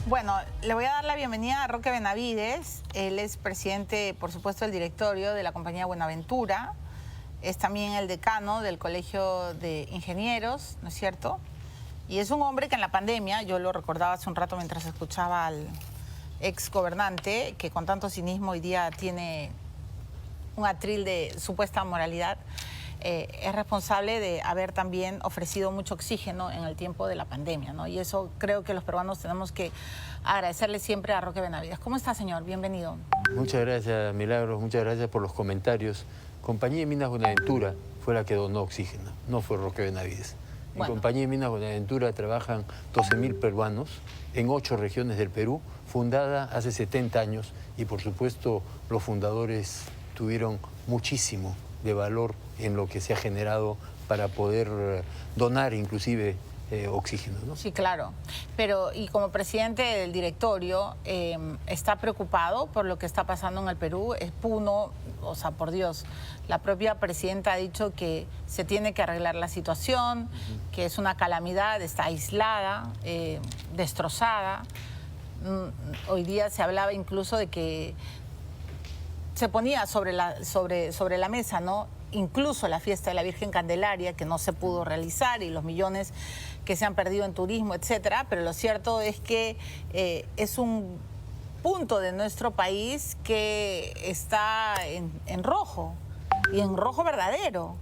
Bueno, le voy a dar la bienvenida a Roque Benavides. Él es presidente, por supuesto, del directorio de la compañía Buenaventura. Es también el decano del Colegio de Ingenieros, ¿no es cierto? Y es un hombre que en la pandemia, yo lo recordaba hace un rato mientras escuchaba al ex gobernante, que con tanto cinismo hoy día tiene un atril de supuesta moralidad, es responsable de haber también ofrecido mucho oxígeno en el tiempo de la pandemia, ¿no? Y eso creo que los peruanos tenemos que agradecerle siempre a Roque Benavides. ¿Cómo está, señor? Bienvenido. Muchas gracias, Milagros, muchas gracias por los comentarios. Compañía de Minas Buenaventura fue la que donó oxígeno, no fue Roque Benavides. En Compañía de Minas Buenaventura trabajan 12.000 peruanos en 8 regiones del Perú, fundada hace 70 años, y por supuesto los fundadores tuvieron muchísimo de valor en lo que se ha generado para poder donar inclusive oxígeno, ¿no? Sí, claro. Pero, y como presidente del directorio, ¿está preocupado por lo que está pasando en el Perú? Es Puno, o sea, por Dios, la propia presidenta ha dicho que se tiene que arreglar la situación, que es una calamidad, está aislada, destrozada. Hoy día se hablaba incluso de que se ponía sobre la mesa, ¿no? Incluso la fiesta de la Virgen Candelaria, que no se pudo realizar, y los millones que se han perdido en turismo, etcétera. Pero lo cierto es que es un punto de nuestro país que está en rojo, y en rojo verdadero.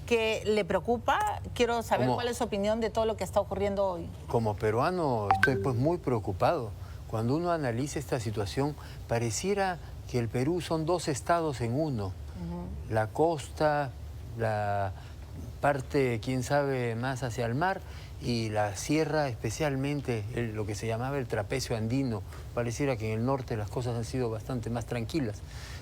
¿Qué le preocupa? Quiero saber cuál es su opinión de todo lo que está ocurriendo hoy. Como peruano estoy pues muy preocupado. Cuando uno analiza esta situación, pareciera que el Perú son 2 estados en uno. La costa, la parte, quién sabe, más hacia el mar, y la sierra, especialmente lo que se llamaba el trapecio andino. Pareciera que en el norte las cosas han sido bastante más tranquilas.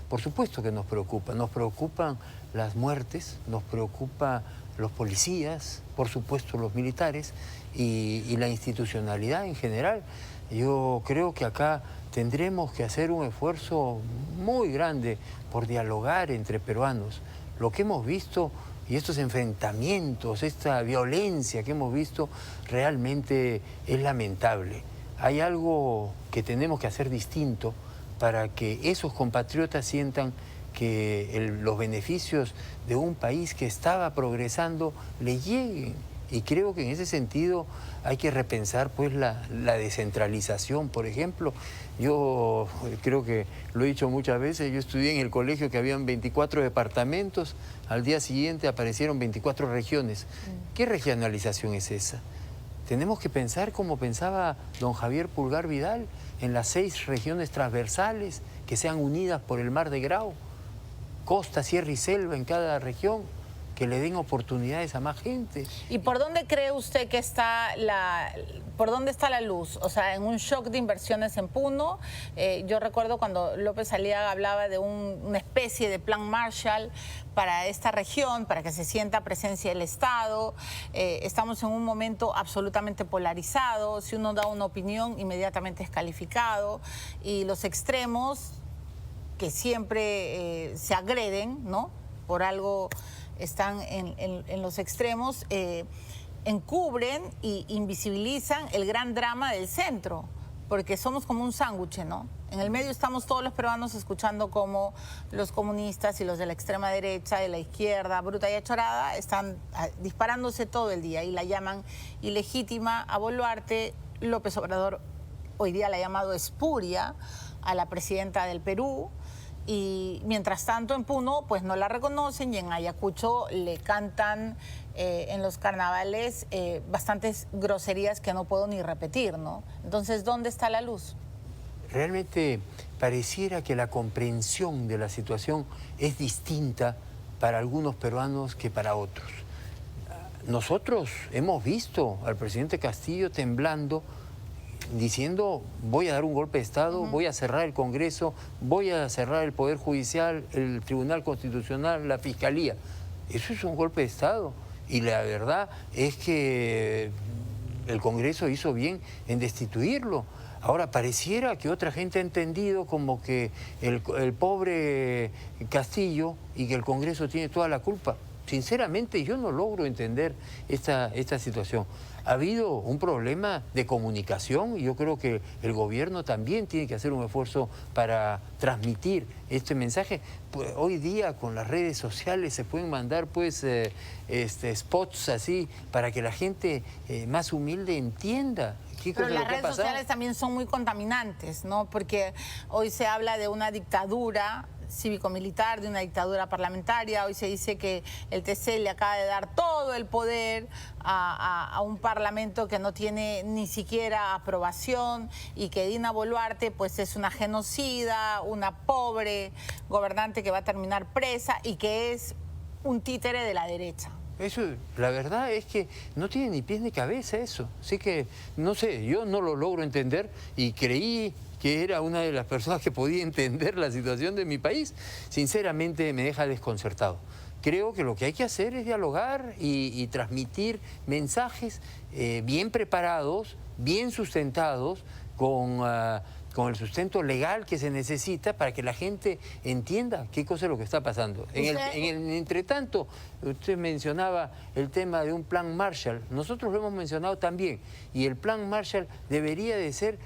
Por supuesto que nos preocupan las muertes, nos preocupa los policías, por supuesto los militares, y la institucionalidad en general. Yo creo que acá tendremos que hacer un esfuerzo muy grande por dialogar entre peruanos. Lo que hemos visto y estos enfrentamientos, esta violencia que hemos visto, realmente es lamentable. Hay algo que tenemos que hacer distinto para que esos compatriotas sientan que los beneficios de un país que estaba progresando le lleguen. Y creo que en ese sentido hay que repensar pues la descentralización, por ejemplo. Yo creo que lo he dicho muchas veces, yo estudié en el colegio que habían 24 departamentos, al día siguiente aparecieron 24 regiones. ¿Qué regionalización es esa? Tenemos que pensar como pensaba don Javier Pulgar Vidal, en las 6 regiones transversales que sean unidas por el Mar de Grau, costa, sierra y selva en cada región, que le den oportunidades a más gente. ¿Y por dónde cree usted que está por dónde está la luz? O sea, en un shock de inversiones en Puno. Yo recuerdo cuando López Aliaga hablaba de una especie de plan Marshall para esta región, para que se sienta presencia del Estado. Estamos en un momento absolutamente polarizado. Si uno da una opinión, inmediatamente es calificado. Y los extremos, que siempre se agreden, ¿no? Por algo están en los extremos, encubren e invisibilizan el gran drama del centro, porque somos como un sándwich, ¿no? En el medio estamos todos los peruanos escuchando cómo los comunistas y los de la extrema derecha, de la izquierda, bruta y achorada, están disparándose todo el día y la llaman ilegítima a Boluarte. López Obrador hoy día la ha llamado espuria a la presidenta del Perú. Y mientras tanto en Puno pues no la reconocen, y en Ayacucho le cantan en los carnavales bastantes groserías que no puedo ni repetir, ¿no? Entonces, ¿dónde está la luz? Realmente pareciera que la comprensión de la situación es distinta para algunos peruanos que para otros. Nosotros hemos visto al presidente Castillo temblando, diciendo: voy a dar un golpe de Estado, voy a cerrar el Congreso, voy a cerrar el Poder Judicial, el Tribunal Constitucional, la Fiscalía. Eso es un golpe de Estado. Y la verdad es que el Congreso hizo bien en destituirlo. Ahora, pareciera que otra gente ha entendido como que el pobre Castillo y que el Congreso tiene toda la culpa. Sinceramente, yo no logro entender esta situación. ha habido un problema de comunicación y yo creo que el gobierno también tiene que hacer un esfuerzo para transmitir este mensaje. Pues, hoy día con las redes sociales se pueden mandar pues spots así para que la gente más humilde entienda. Pero las redes sociales también son muy contaminantes, ¿no? Porque hoy se habla de una dictadura cívico-militar, de una dictadura parlamentaria. Hoy se dice que el TC le acaba de dar todo el poder a un parlamento que no tiene ni siquiera aprobación y que Dina Boluarte pues es una genocida, una pobre gobernante que va a terminar presa y que es un títere de la derecha. Eso, la verdad es que no tiene ni pies ni cabeza eso. Así que, no sé, yo no lo logro entender y creí que era una de las personas que podía entender la situación de mi país. Sinceramente me deja desconcertado. Creo que lo que hay que hacer es dialogar y transmitir mensajes bien preparados, bien sustentados, con el sustento legal que se necesita para que la gente entienda qué cosa es lo que está pasando. En el entretanto, usted mencionaba el tema de un plan Marshall. Nosotros lo hemos mencionado también. Y el plan Marshall debería de ser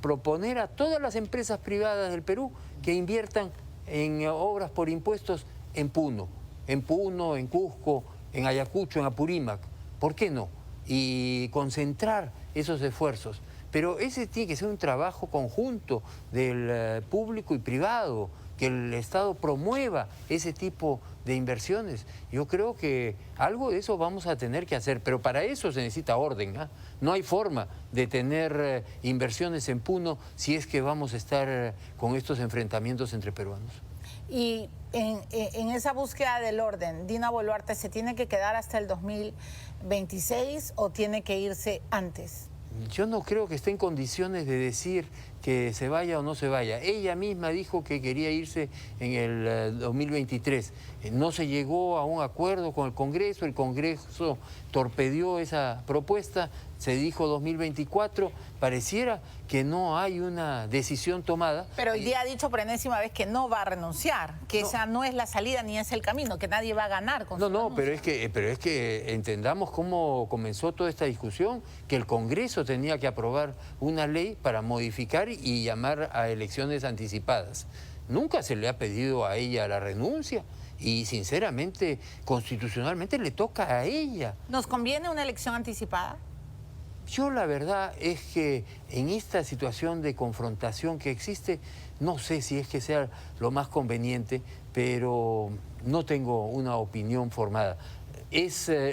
proponer a todas las empresas privadas del Perú que inviertan en obras por impuestos en Puno, en Cusco, en Ayacucho, en Apurímac. ¿Por qué no? Y concentrar esos esfuerzos. Pero ese tiene que ser un trabajo conjunto del público y privado, que el Estado promueva ese tipo de inversiones. Yo creo que algo de eso vamos a tener que hacer, pero para eso se necesita orden, ¿eh? No hay forma de tener inversiones en Puno si es que vamos a estar con estos enfrentamientos entre peruanos. Y en esa búsqueda del orden, Dina Boluarte, ¿se tiene que quedar hasta el 2026 o tiene que irse antes? Yo no creo que esté en condiciones de decir que se vaya o no se vaya. Ella misma dijo que quería irse en el 2023. No se llegó a un acuerdo con el Congreso torpedió esa propuesta, se dijo 2024, pareciera que no hay una decisión tomada. Pero hoy día ha dicho por enésima vez que no va a renunciar, que esa no es la salida ni es el camino, que nadie va a ganar con su renuncia. pero es que entendamos cómo comenzó toda esta discusión, que el Congreso tenía que aprobar una ley para modificar y llamar a elecciones anticipadas. Nunca se le ha pedido a ella la renuncia. Y sinceramente, constitucionalmente le toca a ella. ¿Nos conviene una elección anticipada? Yo la verdad es que en esta situación de confrontación que existe, no sé si es que sea lo más conveniente, pero no tengo una opinión formada.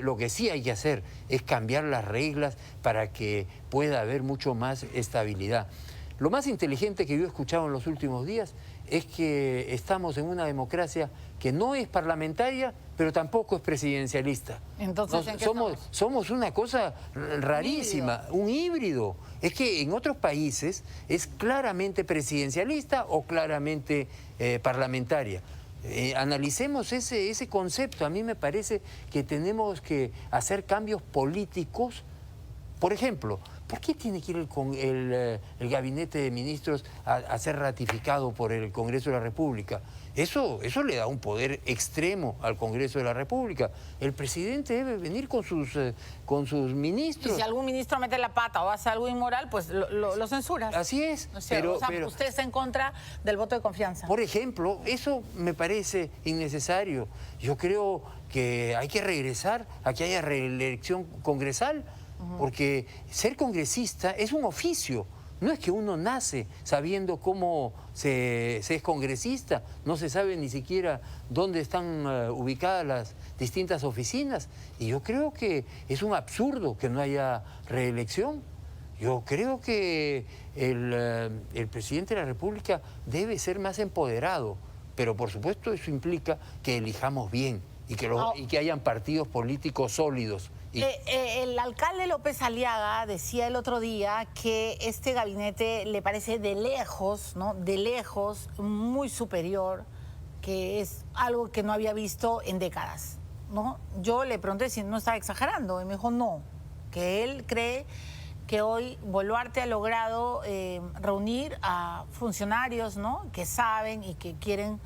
Lo que sí hay que hacer es cambiar las reglas para que pueda haber mucho más estabilidad. Lo más inteligente que yo he escuchado en los últimos días es que estamos en una democracia que no es parlamentaria, pero tampoco es presidencialista. Entonces, ¿en qué somos una cosa rarísima, un híbrido. Es que en otros países es claramente presidencialista o claramente parlamentaria. Analicemos ese concepto. A mí me parece que tenemos que hacer cambios políticos. Por ejemplo, ¿por qué tiene que ir el gabinete de ministros a ser ratificado por el Congreso de la República? Eso le da un poder extremo al Congreso de la República. El presidente debe venir con sus ministros. Y si algún ministro mete la pata o hace algo inmoral, pues lo censuras. Así es. O sea, usted está en contra del voto de confianza. Por ejemplo, eso me parece innecesario. Yo creo que hay que regresar a que haya reelección congresal. Porque ser congresista es un oficio, no es que uno nace sabiendo cómo se es congresista, no se sabe ni siquiera dónde están ubicadas las distintas oficinas. Y yo creo que es un absurdo que no haya reelección. Yo creo que el presidente de la República debe ser más empoderado, pero por supuesto eso implica que elijamos bien y que hayan partidos políticos sólidos. El alcalde López Aliaga decía el otro día que este gabinete le parece de lejos, ¿no? De lejos, muy superior, que es algo que no había visto en décadas, ¿no? Yo le pregunté si no estaba exagerando y me dijo no, que él cree que hoy Boluarte ha logrado reunir a funcionarios, ¿no? Que saben y que quieren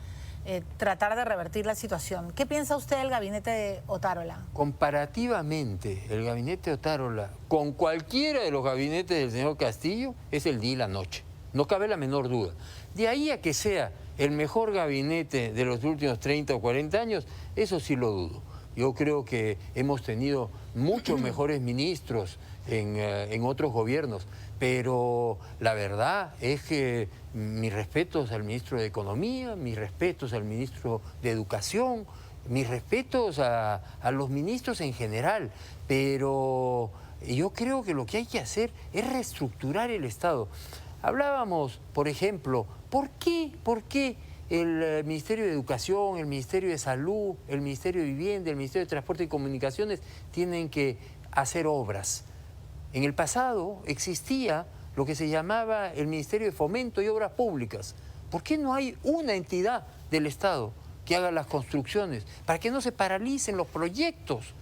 tratar de revertir la situación. ¿Qué piensa usted del gabinete de Otárola? Comparativamente, el gabinete de Otárola con cualquiera de los gabinetes del señor Castillo es el día y la noche. No cabe la menor duda. De ahí a que sea el mejor gabinete de los últimos 30 o 40 años, eso sí lo dudo. Yo creo que hemos tenido muchos mejores ministros en otros gobiernos, pero la verdad es que mis respetos al ministro de Economía, mis respetos al ministro de Educación, mis respetos a los ministros en general, pero yo creo que lo que hay que hacer es reestructurar el Estado. Hablábamos, por ejemplo, ¿por qué el Ministerio de Educación, el Ministerio de Salud, el Ministerio de Vivienda, el Ministerio de Transporte y Comunicaciones tienen que hacer obras? En el pasado existía lo que se llamaba el Ministerio de Fomento y Obras Públicas. ¿Por qué no hay una entidad del Estado que haga las construcciones? Para que no se paralicen los proyectos.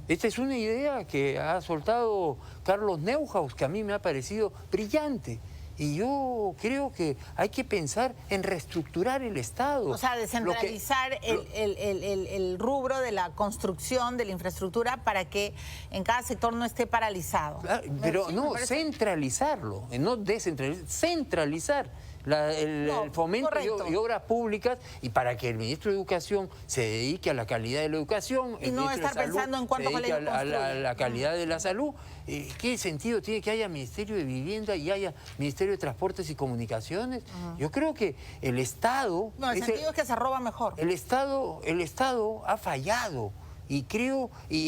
Esta es una idea que ha soltado Carlos Neuhaus, que a mí me ha parecido brillante. Y yo creo que hay que pensar en reestructurar el Estado. O sea, descentralizar el rubro de la construcción, de la infraestructura, para que en cada sector no esté paralizado. Claro, pero no, centralizarlo, no descentralizar, centralizar. El fomento y obras públicas, y para que el ministro de Educación se dedique a la calidad de la educación, y no estar pensando en cuánto se dedique a la calidad de la salud. ¿Qué sentido tiene que haya Ministerio de Vivienda y haya Ministerio de Transportes y Comunicaciones? Yo creo que el Estado... No, el sentido es que se roba mejor. El Estado ha fallado, y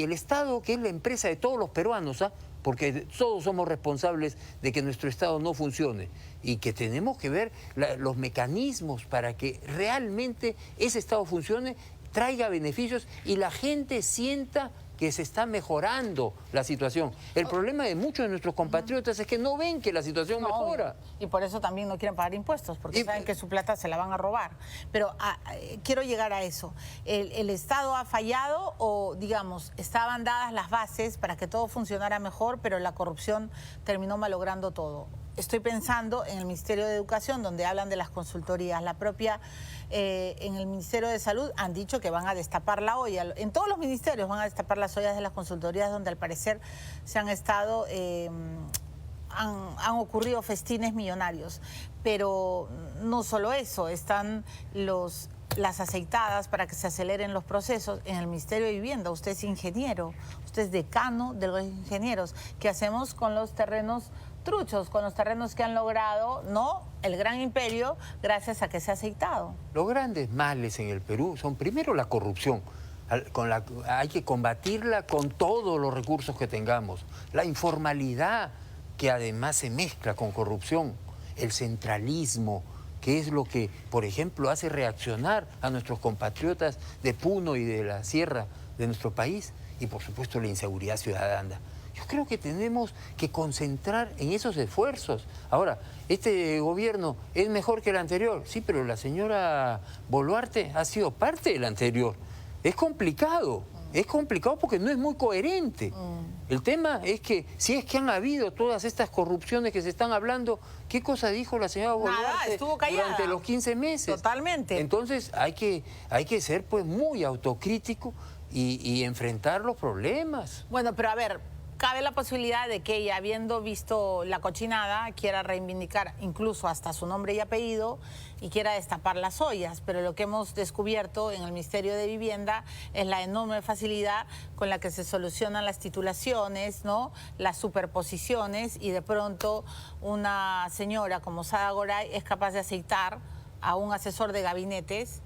el Estado, que es la empresa de todos los peruanos, porque todos somos responsables de que nuestro Estado no funcione, y que tenemos que ver los mecanismos para que realmente ese Estado funcione, traiga beneficios y la gente sienta que se está mejorando la situación. El problema de muchos de nuestros compatriotas es que no ven que la situación mejora. Y por eso también no quieren pagar impuestos, porque saben que su plata se la van a robar. Pero quiero llegar a eso. ¿El Estado ha fallado o, digamos, estaban dadas las bases para que todo funcionara mejor, pero la corrupción terminó malogrando todo? Estoy pensando en el Ministerio de Educación, donde hablan de las consultorías. La propia, en el Ministerio de Salud han dicho que van a destapar la olla. En todos los ministerios van a destapar las ollas de las consultorías, donde al parecer se han estado... han ocurrido festines millonarios. Pero no solo eso, están las aceitadas para que se aceleren los procesos en el Ministerio de Vivienda. Usted es ingeniero, usted es decano de los ingenieros. ¿Qué hacemos con los terrenos truchos, con los terrenos que han logrado, ¿no?, el gran imperio, gracias a que se ha aceitado? Los grandes males en el Perú son primero la corrupción. Hay que combatirla con todos los recursos que tengamos. La informalidad, que además se mezcla con corrupción. El centralismo, que es lo que, por ejemplo, hace reaccionar a nuestros compatriotas de Puno y de la sierra de nuestro país. Y, por supuesto, la inseguridad ciudadana. Yo creo que tenemos que concentrar en esos esfuerzos. Ahora, ¿este gobierno es mejor que el anterior? Sí, pero la señora Boluarte ha sido parte del anterior. Es complicado porque no es muy coherente. El tema es que, si es que han habido todas estas corrupciones que se están hablando, ¿qué cosa dijo la señora Boluarte estuvo callada durante los 15 meses? Totalmente. Entonces hay que ser pues muy autocrítico y enfrentar los problemas. Bueno, pero a ver, cabe la posibilidad de que ella, habiendo visto la cochinada, quiera reivindicar incluso hasta su nombre y apellido y quiera destapar las ollas. Pero lo que hemos descubierto en el Ministerio de Vivienda es la enorme facilidad con la que se solucionan las titulaciones, ¿no?, las superposiciones, y de pronto una señora como Sada Goray es capaz de aceitar a un asesor de gabinetes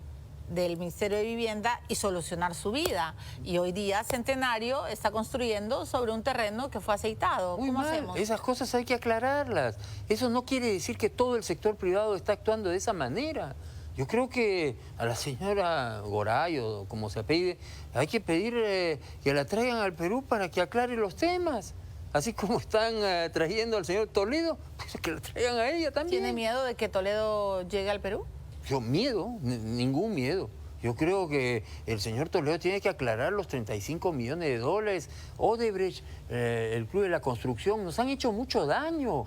del Ministerio de Vivienda y solucionar su vida. Y hoy día Centenario está construyendo sobre un terreno que fue aceitado. Muy ¿Cómo mal. hacemos? Esas cosas hay que aclararlas. Eso no quiere decir que todo el sector privado está actuando de esa manera. Yo creo que a la señora Goray, o como se apellide, hay que pedir que la traigan al Perú para que aclare los temas. Así como están trayendo al señor Toledo, pues que la traigan a ella también. ¿Tiene miedo de que Toledo llegue al Perú? Ningún miedo. Yo creo que el señor Toledo tiene que aclarar los 35 millones de dólares. Odebrecht, el Club de la Construcción, nos han hecho mucho daño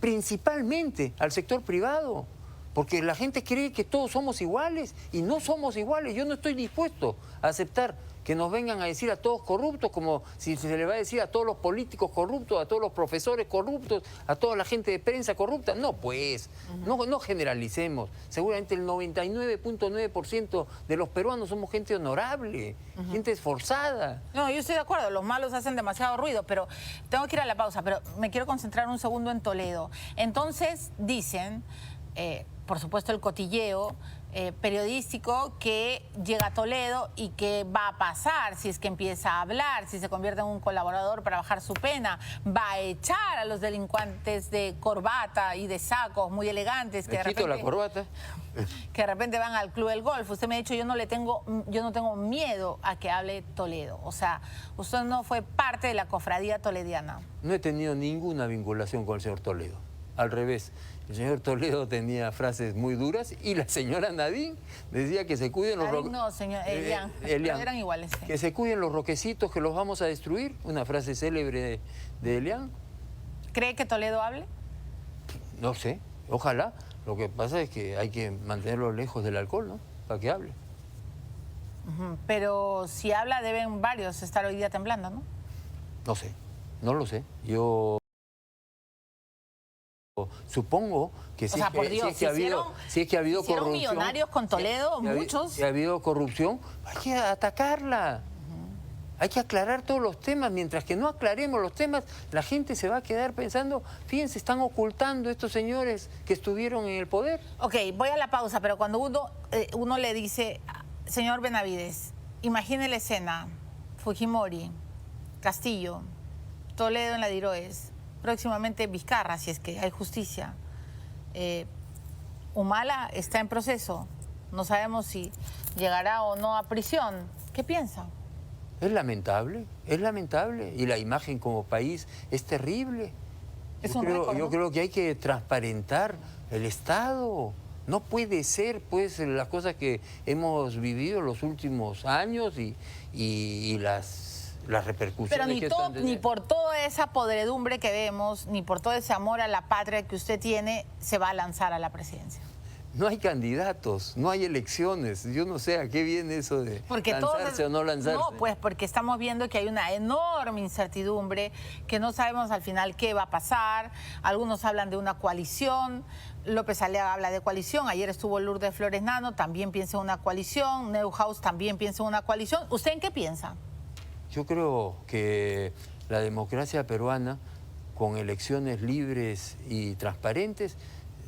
principalmente al sector privado. porque la gente cree que todos somos iguales y no somos iguales. Yo no estoy dispuesto a aceptar que nos vengan a decir a todos corruptos, como si se le va a decir a todos los políticos corruptos, a todos los profesores corruptos, a toda la gente de prensa corrupta. No, pues, no generalicemos. Seguramente el 99.9% de los peruanos somos gente honorable, gente esforzada. No, yo estoy de acuerdo, los malos hacen demasiado ruido, pero tengo que ir a la pausa, pero me quiero concentrar un segundo en Toledo. Entonces, dicen, por supuesto el cotilleo periodístico, que llega a Toledo y que va a pasar si es que empieza a hablar, si se convierte en un colaborador para bajar su pena, va a echar a los delincuentes de corbata y de sacos muy elegantes que ¿Me quito la corbata? Que de repente van al Club del Golf. Usted me ha dicho, yo no tengo miedo a que hable Toledo. O sea, usted no fue parte de la cofradía tolediana. No he tenido ninguna vinculación con el señor Toledo. Al revés, el señor Toledo tenía frases muy duras y la señora Nadine decía que se cuiden los roquecitos. No, señor Elian, eran iguales. Sí. Que se cuiden los roquecitos, que los vamos a destruir. Una frase célebre de Elian. ¿Cree que Toledo hable? No sé, ojalá. Lo que pasa es que hay que mantenerlo lejos del alcohol, ¿no? Para que hable. Pero si habla, deben varios estar hoy día temblando, ¿no? No sé, no lo sé. Yo supongo que si, o sea, por Dios, es que ha habido corrupción. Millonarios con Toledo, muchos. Si ha habido corrupción, hay que atacarla. Hay que aclarar todos los temas. Mientras que no aclaremos los temas, la gente se va a quedar pensando, fíjense, están ocultando estos señores que estuvieron en el poder. Ok, voy a la pausa, pero cuando uno le dice, señor Benavides, imagine la escena, Fujimori, Castillo, Toledo en la Diroes, próximamente Vizcarra, si es que hay justicia. Humala está en proceso, no sabemos si llegará o no a prisión. ¿Qué piensa? Es lamentable, y la imagen como país es terrible. Yo creo que hay que transparentar el Estado. No puede ser, pues, las cosas que hemos vivido los últimos años y las repercusiones. Pero ni por toda esa podredumbre que vemos, ni por todo ese amor a la patria que usted tiene, se va a lanzar a la presidencia. No hay candidatos, no hay elecciones. Yo no sé a qué viene eso de lanzarse o no lanzarse. No, pues porque estamos viendo que hay una enorme incertidumbre, que no sabemos al final qué va a pasar. Algunos hablan de una coalición. López Aliaga habla de coalición. Ayer estuvo Lourdes Flores Nano, también piensa en una coalición. Neuhaus también piensa en una coalición. ¿Usted en qué piensa? Yo creo que la democracia peruana, con elecciones libres y transparentes,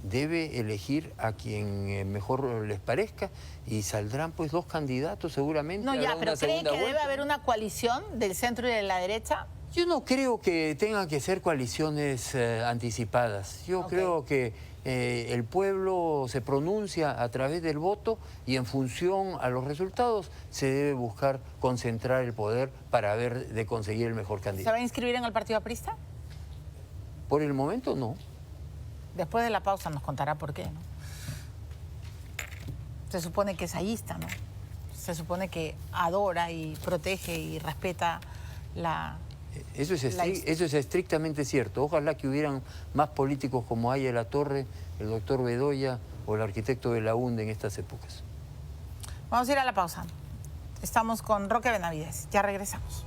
debe elegir a quien mejor les parezca y saldrán pues dos candidatos seguramente. No, ya, pero ¿cree que debe haber una coalición del centro y de la derecha? Yo no creo que tengan que ser coaliciones anticipadas. Yo creo que el pueblo se pronuncia a través del voto y en función a los resultados se debe buscar concentrar el poder para ver de conseguir el mejor candidato. ¿Se va a inscribir en el partido aprista? Por el momento no. Después de la pausa nos contará por qué, ¿no? Se supone que es allista, ¿no? Se supone que adora y protege y respeta la... Eso es estrictamente cierto. Ojalá que hubieran más políticos como Aya Latorre, el doctor Bedoya o el arquitecto Belaúnde en estas épocas. Vamos a ir a la pausa. Estamos con Roque Benavides. Ya regresamos.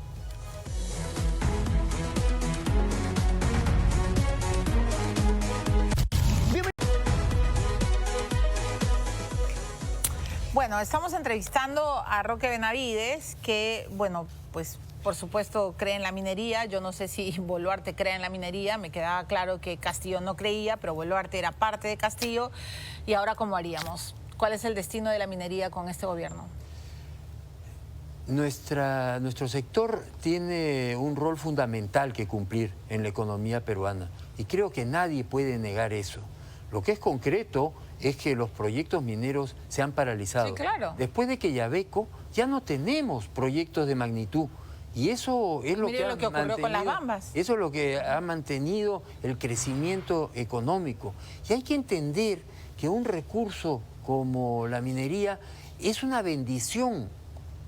Bueno, estamos entrevistando a Roque Benavides, que, bueno, pues por supuesto cree en la minería. Yo no sé si Boluarte cree en la minería, me quedaba claro que Castillo no creía, pero Boluarte era parte de Castillo. ¿Y ahora cómo haríamos? ¿Cuál es el destino de la minería con este gobierno? Nuestro sector tiene un rol fundamental que cumplir en la economía peruana y creo que nadie puede negar eso. Lo que es concreto es que los proyectos mineros se han paralizado. Sí, claro. Después de que Yabeco ya no tenemos proyectos de magnitud. Y eso es lo que ocurrió con las Bambas. Eso es lo que ha mantenido el crecimiento económico. Y hay que entender que un recurso como la minería es una bendición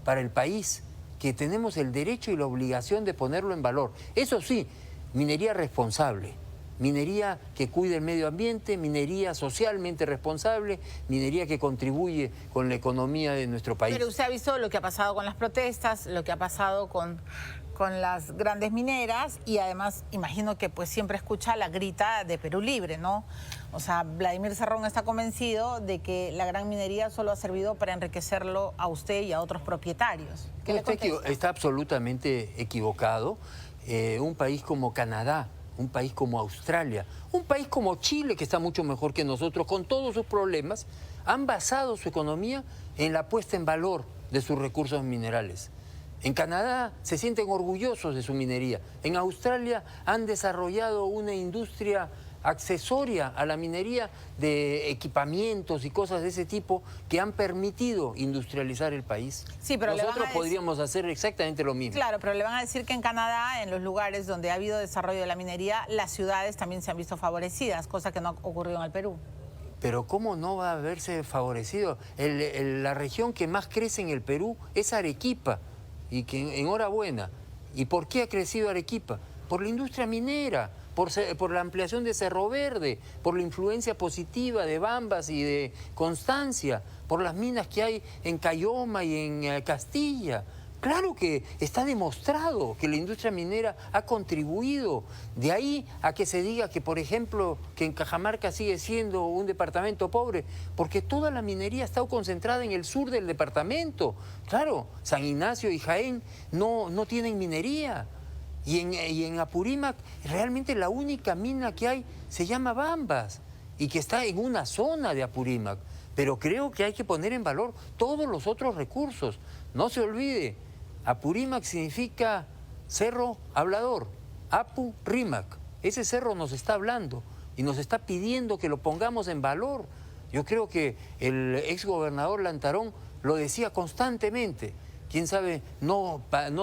para el país, que tenemos el derecho y la obligación de ponerlo en valor. Eso sí, minería responsable. minería que cuide el medio ambiente, minería socialmente responsable, minería que contribuye con la economía de nuestro país. Pero usted ha visto lo que ha pasado con las protestas, lo que ha pasado con las grandes mineras y además imagino que pues siempre escucha la grita de Perú Libre, ¿no? O sea, Vladimir Cerrón está convencido de que la gran minería solo ha servido para enriquecerlo a usted y a otros propietarios. ¿Qué le contesta? Está absolutamente equivocado. Un país como Canadá, un país como Australia, un país como Chile, que está mucho mejor que nosotros, con todos sus problemas, han basado su economía en la puesta en valor de sus recursos minerales. En Canadá se sienten orgullosos de su minería. En Australia han desarrollado una industria accesoria a la minería de equipamientos y cosas de ese tipo que han permitido industrializar el país. Sí, pero nosotros podríamos hacer exactamente lo mismo. Claro, pero le van a decir que en Canadá, en los lugares donde ha habido desarrollo de la minería, las ciudades también se han visto favorecidas, cosa que no ha ocurrido en el Perú. Pero ¿cómo no va a verse favorecido? La región que más crece en el Perú es Arequipa. Y que enhorabuena. ¿Y por qué ha crecido Arequipa? Por la industria minera, por la ampliación de Cerro Verde, por la influencia positiva de Bambas y de Constancia, por las minas que hay en Cayoma y en Castilla. Claro que está demostrado que la industria minera ha contribuido. De ahí a que se diga que, por ejemplo, que en Cajamarca sigue siendo un departamento pobre, porque toda la minería ha estado concentrada en el sur del departamento. Claro, San Ignacio y Jaén no tienen minería. Y en Apurímac realmente la única mina que hay se llama Bambas y que está en una zona de Apurímac. Pero creo que hay que poner en valor todos los otros recursos. No se olvide. Apurímac significa cerro hablador, Apu-Rímac. Ese cerro nos está hablando y nos está pidiendo que lo pongamos en valor. Yo creo que el exgobernador Lantarón lo decía constantemente. Quién sabe, no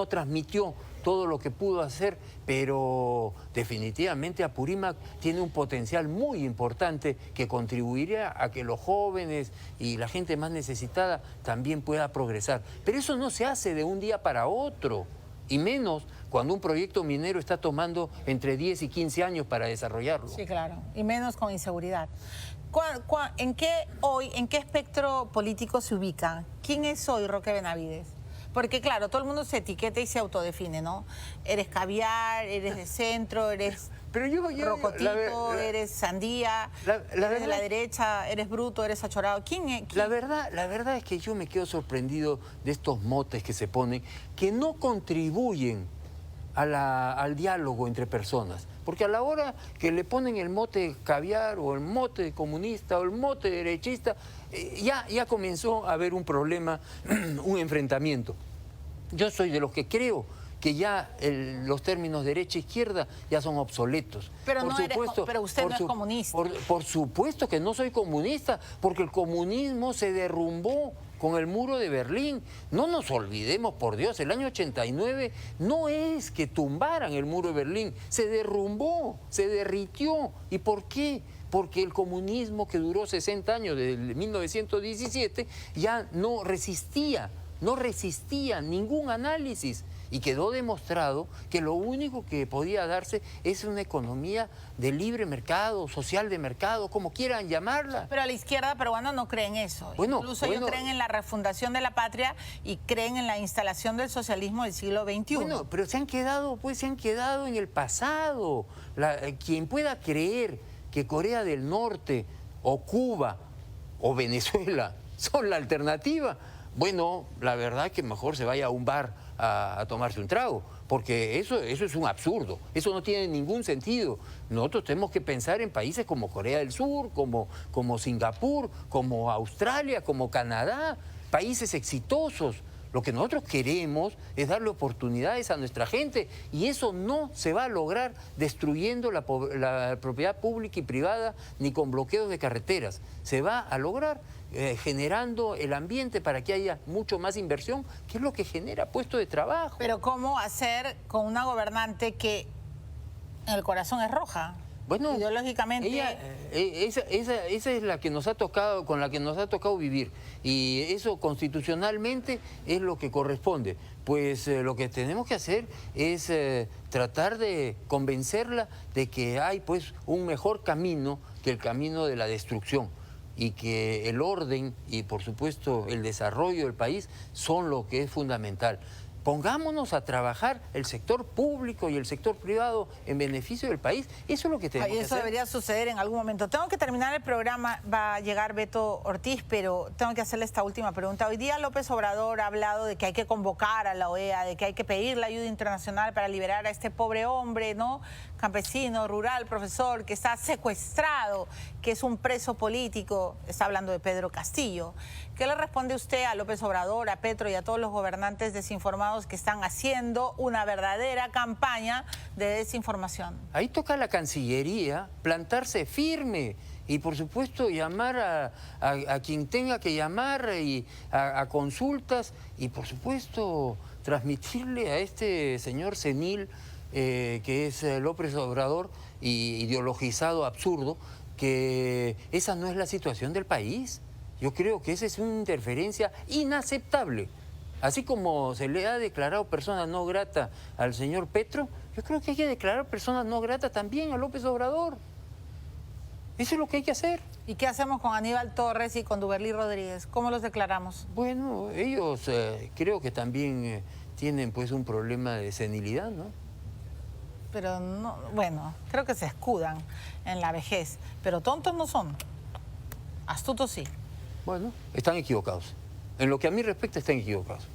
transmitió todo lo que pudo hacer, pero definitivamente Apurímac tiene un potencial muy importante que contribuiría a que los jóvenes y la gente más necesitada también pueda progresar. Pero eso no se hace de un día para otro, y menos cuando un proyecto minero está tomando entre 10 y 15 años para desarrollarlo. Sí, claro, y menos con inseguridad. ¿En qué espectro político se ubica? ¿Quién es hoy Roque Benavides? Porque claro, todo el mundo se etiqueta y se autodefine, ¿no? Eres caviar, eres de centro, eres rocotito, eres sandía, eres de la derecha, eres bruto, eres achorado. ¿Quién es? La verdad es que yo me quedo sorprendido de estos motes que se ponen, que no contribuyen al diálogo entre personas. Porque a la hora que le ponen el mote caviar o el mote comunista o el mote derechista, ya comenzó a haber un problema, un enfrentamiento. Yo soy de los que creo que ya los términos derecha-izquierda ya son obsoletos. Pero, pero usted no es comunista. Por supuesto que no soy comunista, porque el comunismo se derrumbó con el muro de Berlín. No nos olvidemos, por Dios, el año 89 no es que tumbaran el muro de Berlín, se derrumbó, se derritió. ¿Y por qué? Porque el comunismo, que duró 60 años, desde 1917, ya no resistía ningún análisis. Y quedó demostrado que lo único que podía darse es una economía de libre mercado, social de mercado, como quieran llamarla. Pero a la izquierda peruana no creen eso. Incluso ellos creen en la refundación de la patria y creen en la instalación del socialismo del siglo XXI. Bueno, pero se han quedado en el pasado. Quien pueda creer que Corea del Norte o Cuba o Venezuela son la alternativa, bueno, la verdad es que mejor se vaya a un bar a tomarse un trago, porque eso es un absurdo, eso no tiene ningún sentido. Nosotros tenemos que pensar en países como Corea del Sur, como Singapur, como Australia, como Canadá, países exitosos. Lo que nosotros queremos es darle oportunidades a nuestra gente, y eso no se va a lograr destruyendo la propiedad pública y privada ni con bloqueos de carreteras. Se va a lograr generando el ambiente para que haya mucho más inversión, que es lo que genera puestos de trabajo. Pero ¿cómo hacer con una gobernante que en el corazón es roja? Bueno, ideológicamente... esa es la que nos ha tocado, con la que nos ha tocado vivir. Y eso constitucionalmente es lo que corresponde. Pues lo que tenemos que hacer es tratar de convencerla de que hay pues un mejor camino que el camino de la destrucción. Y que el orden y por supuesto el desarrollo del país son lo que es fundamental. Pongámonos a trabajar el sector público y el sector privado en beneficio del país. Eso es lo que tenemos que hacer. Eso debería suceder en algún momento. Tengo que terminar el programa, va a llegar Beto Ortiz, pero tengo que hacerle esta última pregunta. Hoy día López Obrador ha hablado de que hay que convocar a la OEA, de que hay que pedir la ayuda internacional para liberar a este pobre hombre, ¿no? Campesino, rural, profesor, que está secuestrado, que es un preso político. Está hablando de Pedro Castillo. ¿Qué le responde usted a López Obrador, a Petro y a todos los gobernantes desinformados que están haciendo una verdadera campaña de desinformación? Ahí toca a la Cancillería plantarse firme y por supuesto llamar a quien tenga que llamar y a consultas y por supuesto transmitirle a este señor senil que es López Obrador y ideologizado absurdo, que esa no es la situación del país. Yo creo que esa es una interferencia inaceptable. Así como se le ha declarado persona no grata al señor Petro, yo creo que hay que declarar persona no grata también a López Obrador. Eso es lo que hay que hacer. ¿Y qué hacemos con Aníbal Torres y con Duberly Rodríguez? ¿Cómo los declaramos? Bueno, ellos creo que también tienen pues un problema de senilidad, ¿no? Pero no, bueno, creo que se escudan en la vejez, pero tontos no son, astutos sí. Bueno, están equivocados. En lo que a mí respecta, están equivocados.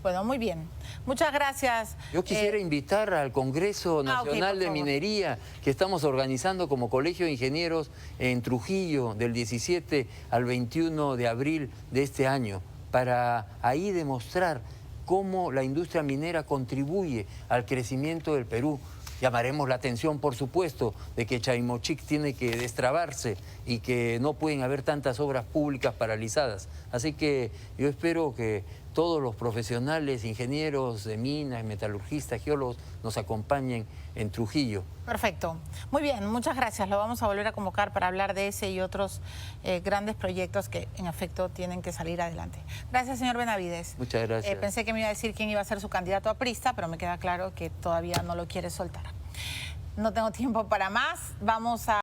Bueno, muy bien. Muchas gracias. Yo quisiera invitar al Congreso Nacional de Minería que estamos organizando como Colegio de Ingenieros en Trujillo del 17 al 21 de abril de este año, para ahí demostrar cómo la industria minera contribuye al crecimiento del Perú. Llamaremos la atención, por supuesto, de que Chaimochic tiene que destrabarse y que no pueden haber tantas obras públicas paralizadas. Así que yo espero que todos los profesionales, ingenieros de minas, metalurgistas, geólogos, nos acompañen en Trujillo. Perfecto. Muy bien, muchas gracias. Lo vamos a volver a convocar para hablar de ese y otros grandes proyectos que, en efecto, tienen que salir adelante. Gracias, señor Benavides. Muchas gracias. Pensé que me iba a decir quién iba a ser su candidato aprista, pero me queda claro que todavía no lo quiere soltar. No tengo tiempo para más. Vamos a...